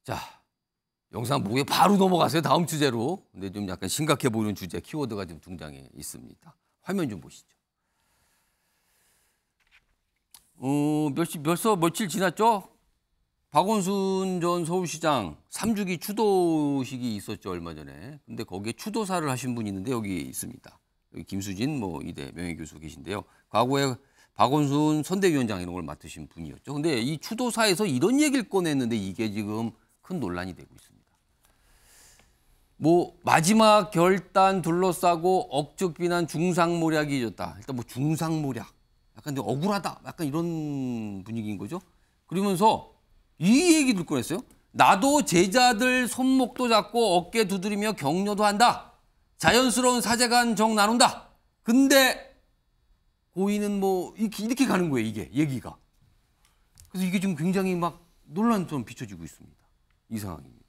자, 영상 보고 바로 넘어가세요. 다음 주제로. 근데 좀 약간 심각해 보이는 주제, 키워드가 좀 등장해 있습니다. 화면 좀 보시죠. 벌써 며칠 지났죠? 박원순 전 서울시장 3주기 추도식이 있었죠, 얼마 전에. 근데 거기에 추도사를 하신 분이 있는데 여기 있습니다. 여기 김수진 이대 명예교수 계신데요. 과거에 박원순 선대위원장 이런 걸 맡으신 분이었죠. 근데 이 추도사에서 이런 얘기를 꺼냈는데 이게 지금 큰 논란이 되고 있습니다. 마지막 결단 둘러싸고 억측 비난 중상모략이 있었다. 일단 중상모략. 약간 억울하다. 약간 이런 분위기인 거죠. 그러면서 이 얘기를 꺼냈어요. 나도 제자들 손목도 잡고 어깨 두드리며 격려도 한다. 자연스러운 사제간 정 나눈다. 근데 고인은 이렇게 가는 거예요. 이게 얘기가. 그래서 이게 지금 굉장히 막 논란처럼 비춰지고 있습니다. 이 상황입니다.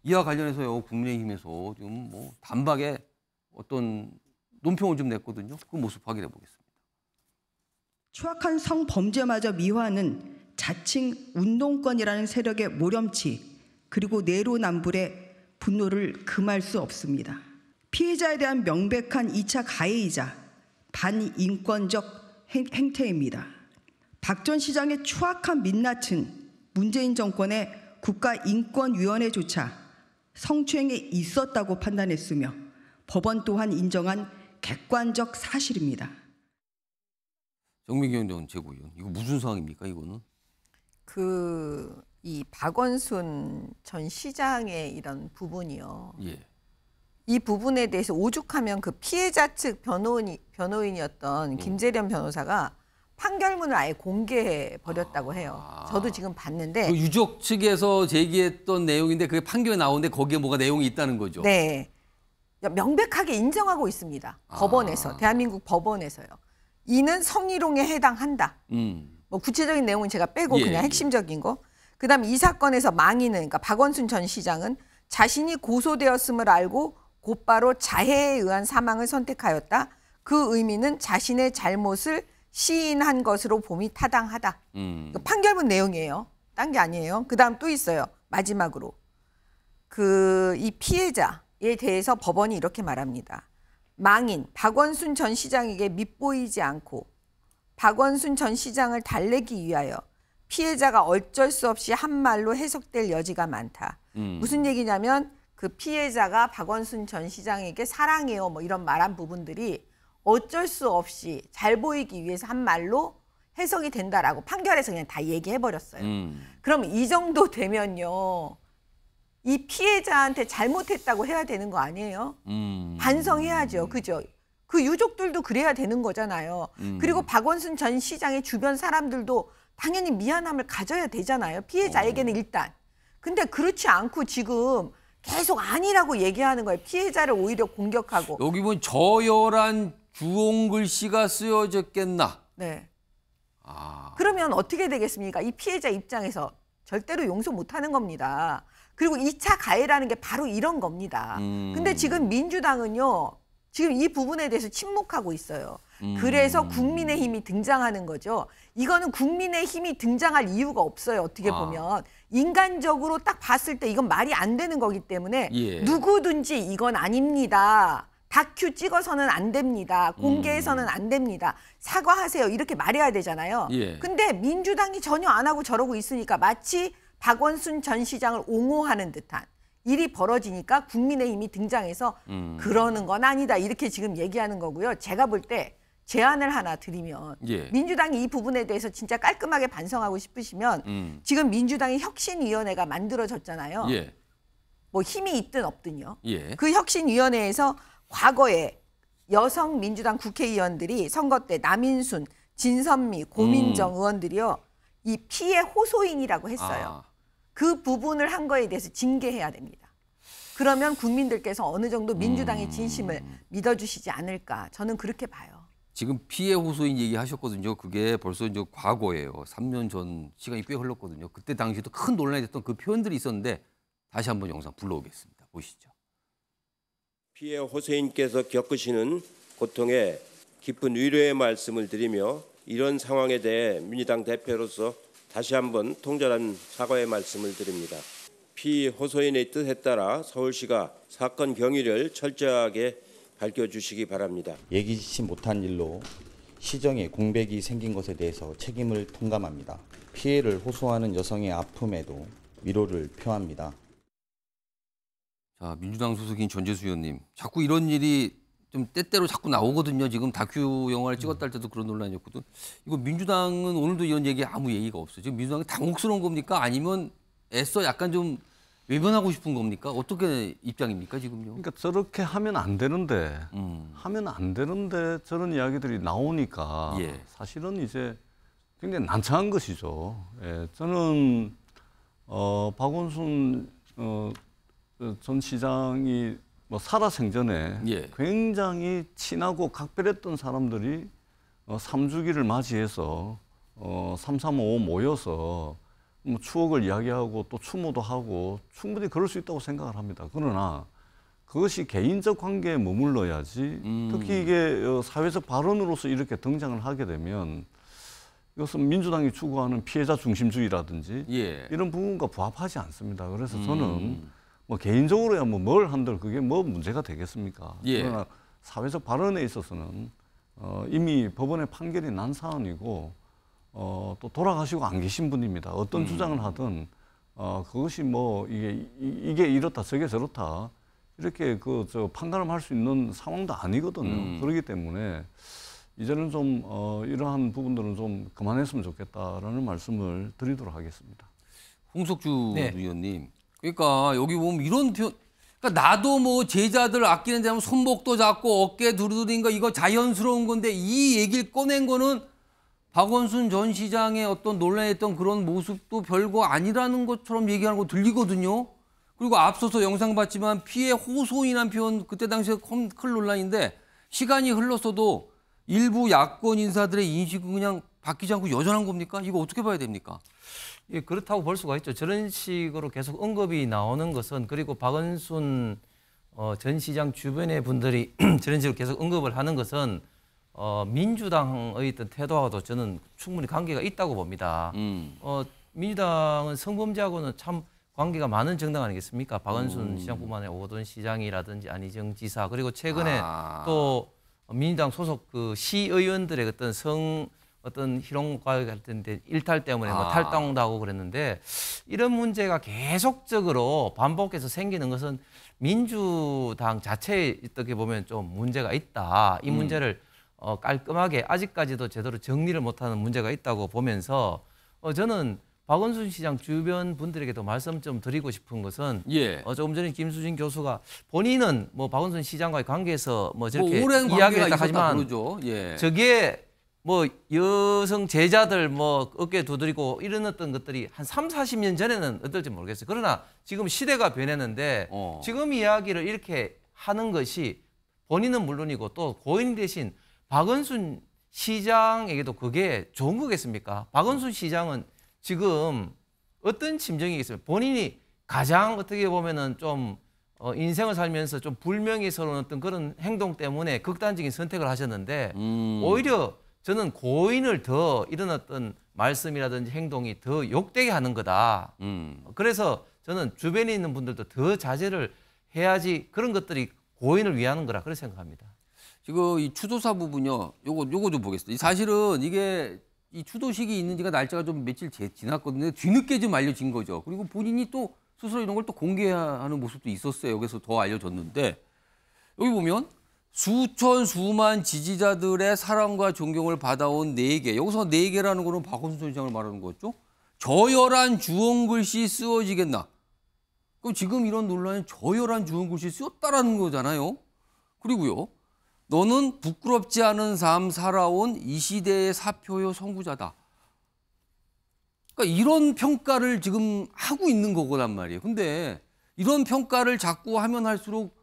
이와 관련해서요. 국민의힘에서 지금 단박에 어떤 논평을 좀 냈거든요. 그 모습 확인해 보겠습니다. 추악한 성범죄마저 미화하는 자칭 운동권이라는 세력의 모렴치 그리고 내로남불의 분노를 금할 수 없습니다. 피해자에 대한 명백한 2차 가해이자 반인권적 행태입니다. 박 전 시장의 추악한 민낯은 문재인 정권의 국가인권위원회조차 성추행에 있었다고 판단했으며 법원 또한 인정한 객관적 사실입니다. 정미경 전 최고위원, 이거 무슨 상황입니까, 이거는? 이 박원순 전 시장의 이런 부분이요. 예. 이 부분에 대해서 오죽하면 그 피해자 측 변호인이었던 김재련 변호사가 판결문을 아예 공개해 버렸다고 해요. 저도 지금 봤는데. 그 유족 측에서 제기했던 내용인데 그게 판결에 나오는데 거기에 뭐가 내용이 있다는 거죠. 네. 명백하게 인정하고 있습니다. 법원에서, 대한민국 법원에서요. 이는 성희롱에 해당한다. 구체적인 내용은 제가 빼고 그냥 핵심적인 거. 그다음에 이 사건에서 망인은, 그러니까 박원순 전 시장은 자신이 고소되었음을 알고 곧바로 자해에 의한 사망을 선택하였다. 그 의미는 자신의 잘못을 시인한 것으로 봄이 타당하다. 판결문 내용이에요. 딴 게 아니에요. 그다음 또 있어요. 마지막으로. 이 피해자에 대해서 법원이 이렇게 말합니다. 망인 박원순 전 시장에게 밉보이지 않고 박원순 전 시장을 달래기 위하여 피해자가 어쩔 수 없이 한 말로 해석될 여지가 많다. 무슨 얘기냐면 그 피해자가 박원순 전 시장에게 사랑해요 이런 말한 부분들이 어쩔 수 없이 잘 보이기 위해서 한 말로 해석이 된다라고 판결에서 그냥 다 얘기해버렸어요. 그럼 이 정도 되면요. 이 피해자한테 잘못했다고 해야 되는 거 아니에요? 반성해야죠. 그죠? 그 유족들도 그래야 되는 거잖아요. 그리고 박원순 전 시장의 주변 사람들도 당연히 미안함을 가져야 되잖아요. 피해자에게는 일단. 근데 그렇지 않고 지금 계속 아니라고 얘기하는 거예요. 피해자를 오히려 공격하고. 여기 보면 저열한 주홍 글씨가 쓰여졌겠나? 네. 그러면 어떻게 되겠습니까? 이 피해자 입장에서 절대로 용서 못하는 겁니다. 그리고 2차 가해라는 게 바로 이런 겁니다. 근데 지금 민주당은요. 지금 이 부분에 대해서 침묵하고 있어요. 그래서 국민의힘이 등장하는 거죠. 이거는 국민의힘이 등장할 이유가 없어요. 어떻게 보면. 인간적으로 딱 봤을 때 이건 말이 안 되는 거기 때문에 누구든지 이건 아닙니다. 다큐 찍어서는 안 됩니다. 공개해서는 안 됩니다. 사과하세요. 이렇게 말해야 되잖아요. 근데 민주당이 전혀 안 하고 저러고 있으니까 마치 박원순 전 시장을 옹호하는 듯한 일이 벌어지니까 국민의힘이 등장해서 그러는 건 아니다. 이렇게 지금 얘기하는 거고요. 제가 볼 때 제안을 하나 드리면 민주당이 이 부분에 대해서 진짜 깔끔하게 반성하고 싶으시면 지금 민주당의 혁신위원회가 만들어졌잖아요. 힘이 있든 없든요. 그 혁신위원회에서 과거에 여성 민주당 국회의원들이 선거 때 남인순, 진선미, 고민정 의원들이요. 이 피해 호소인이라고 했어요. 그 부분을 한 거에 대해서 징계해야 됩니다. 그러면 국민들께서 어느 정도 민주당의 진심을 믿어주시지 않을까. 저는 그렇게 봐요. 지금 피해 호소인 얘기하셨거든요. 그게 벌써 이제 과거예요. 3년 전 시간이 꽤 흘렀거든요. 그때 당시에도 큰 논란이 됐던 그 표현들이 있었는데 다시 한번 영상 불러오겠습니다. 보시죠. 피해 호소인께서 겪으시는 고통에 깊은 위로의 말씀을 드리며 이런 상황에 대해 민주당 대표로서 다시 한번 통절한 사과의 말씀을 드립니다. 피의 호소인의 뜻에 따라 서울시가 사건 경위를 철저하게 밝혀주시기 바랍니다. 예기치 못한 일로 시정에 공백이 생긴 것에 대해서 책임을 통감합니다. 피해를 호소하는 여성의 아픔에도 위로를 표합니다. 자, 민주당 소속인 전재수 의원님, 자꾸 이런 일이 좀 때때로 자꾸 나오거든요. 지금 다큐 영화를 찍었다 할 때도 그런 논란이었거든. 이거 민주당은 오늘도 이런 얘기에 아무 얘기가 없어요. 지금 민주당이 당혹스러운 겁니까? 아니면 애써 약간 좀 외면하고 싶은 겁니까? 어떻게 입장입니까, 지금요? 그러니까 저렇게 하면 안 되는데 저런 이야기들이 나오니까 예. 사실은 이제 굉장히 난처한 것이죠. 예, 저는 박원순 전 시장이 뭐 살아생전에 예. 굉장히 친하고 각별했던 사람들이 3주기를 맞이해서 335 모여서 뭐 추억을 이야기하고 또 추모도 하고 충분히 그럴 수 있다고 생각을 합니다. 그러나 그것이 개인적 관계에 머물러야지 특히 이게 사회적 발언으로서 이렇게 등장을 하게 되면 이것은 민주당이 추구하는 피해자 중심주의라든지 예. 이런 부분과 부합하지 않습니다. 그래서 저는 뭐 개인적으로야 뭐 뭘 한들 그게 뭐 문제가 되겠습니까? 예. 그러나 사회적 발언에 있어서는 이미 법원의 판결이 난 사안이고 또 돌아가시고 안 계신 분입니다. 어떤 주장을 하든 그것이 뭐 이게 이렇다 저게 저렇다 이렇게 저 판가름할 수 있는 상황도 아니거든요. 그렇기 때문에 이제는 좀 이러한 부분들은 좀 그만했으면 좋겠다라는 말씀을 드리도록 하겠습니다. 홍석주 의원님, 그러니까 여기 보면 이런 표현, 그러니까 나도 뭐 제자들 아끼는 데면 손목도 잡고 어깨 두드린 거 이거 자연스러운 건데 이 얘기를 꺼낸 거는 박원순 전 시장의 어떤 논란했던 그런 모습도 별거 아니라는 것처럼 얘기하는 거 들리거든요. 그리고 앞서서 영상 봤지만 피해 호소인한 표현 그때 당시에 큰 논란인데 시간이 흘렀어도 일부 야권 인사들의 인식은 그냥 바뀌지 않고 여전한 겁니까? 이거 어떻게 봐야 됩니까? 예, 그렇다고 볼 수가 있죠. 저런 식으로 계속 언급이 나오는 것은 그리고 박원순 전 시장 주변의 분들이 저런 식으로 계속 언급을 하는 것은 민주당의 어떤 태도와도 저는 충분히 관계가 있다고 봅니다. 민주당은 성범죄하고는 참 관계가 많은 정당 아니겠습니까? 박원순 시장뿐만 아니라 오거돈 시장이라든지 안희정 지사 그리고 최근에 또 민주당 소속 그 시의원들의 어떤 희롱과 같은 데 일탈 때문에 뭐 탈당도 하고 그랬는데 이런 문제가 계속적으로 반복해서 생기는 것은 민주당 자체에 어떻게 보면 좀 문제가 있다. 이 문제를 깔끔하게 아직까지도 제대로 정리를 못하는 문제가 있다고 보면서 저는 박원순 시장 주변 분들에게도 말씀 좀 드리고 싶은 것은 조금 전에 김수진 교수가 본인은 뭐 박원순 시장과의 관계에서 뭐 저렇게 이야기를 했다 하지만 저게 뭐 여성 제자들 뭐 어깨 두드리고 이런 어떤 것들이 한 3, 40년 전에는 어떨지 모르겠어요. 그러나 지금 시대가 변했는데 지금 이야기를 이렇게 하는 것이 본인은 물론이고 또 고인 대신 박원순 시장에게도 그게 좋은 거겠습니까? 박원순 시장은 지금 어떤 심정이겠습니까? 본인이 가장 어떻게 보면은 좀 인생을 살면서 좀 불명예스러운 어떤 그런 행동 때문에 극단적인 선택을 하셨는데 오히려 저는 고인을 더 이런 어떤 말씀이라든지 행동이 더 욕되게 하는 거다. 그래서 저는 주변에 있는 분들도 더 자제를 해야지 그런 것들이 고인을 위하는 거라 그렇게 생각합니다. 지금 이 추도사 부분요. 요거 좀 보겠습니다. 사실은 이게 이 추도식이 있는 지가 날짜가 좀 며칠 지났거든요. 뒤늦게 좀 알려진 거죠. 그리고 본인이 또 스스로 이런 걸 또 공개하는 모습도 있었어요. 여기서 더 알려졌는데 여기 보면 수천 수만 지지자들의 사랑과 존경을 받아온 4개. 여기서 4개라는 거는 박원순 전 시장을 말하는 거죠. 저열한 주홍 글씨 쓰여지겠나? 그럼 지금 이런 논란에 저열한 주홍 글씨 쓰였다라는 거잖아요. 그리고요. 너는 부끄럽지 않은 삶 살아온 이 시대의 사표요 선구자다. 그러니까 이런 평가를 지금 하고 있는 거란 말이에요. 근데 이런 평가를 자꾸 하면 할수록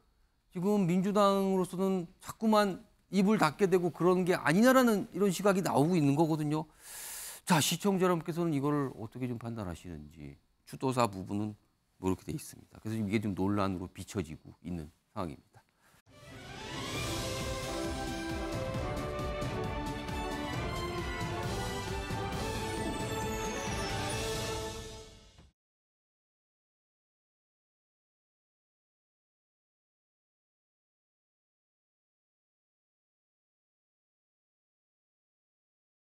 지금 민주당으로서는 자꾸만 입을 닫게 되고 그런 게 아니냐라는 이런 시각이 나오고 있는 거거든요. 자, 시청자 여러분께서는 이걸 어떻게 좀 판단하시는지 추도사 부분은 뭐 이렇게 돼 있습니다. 그래서 이게 좀 논란으로 비춰지고 있는 상황입니다.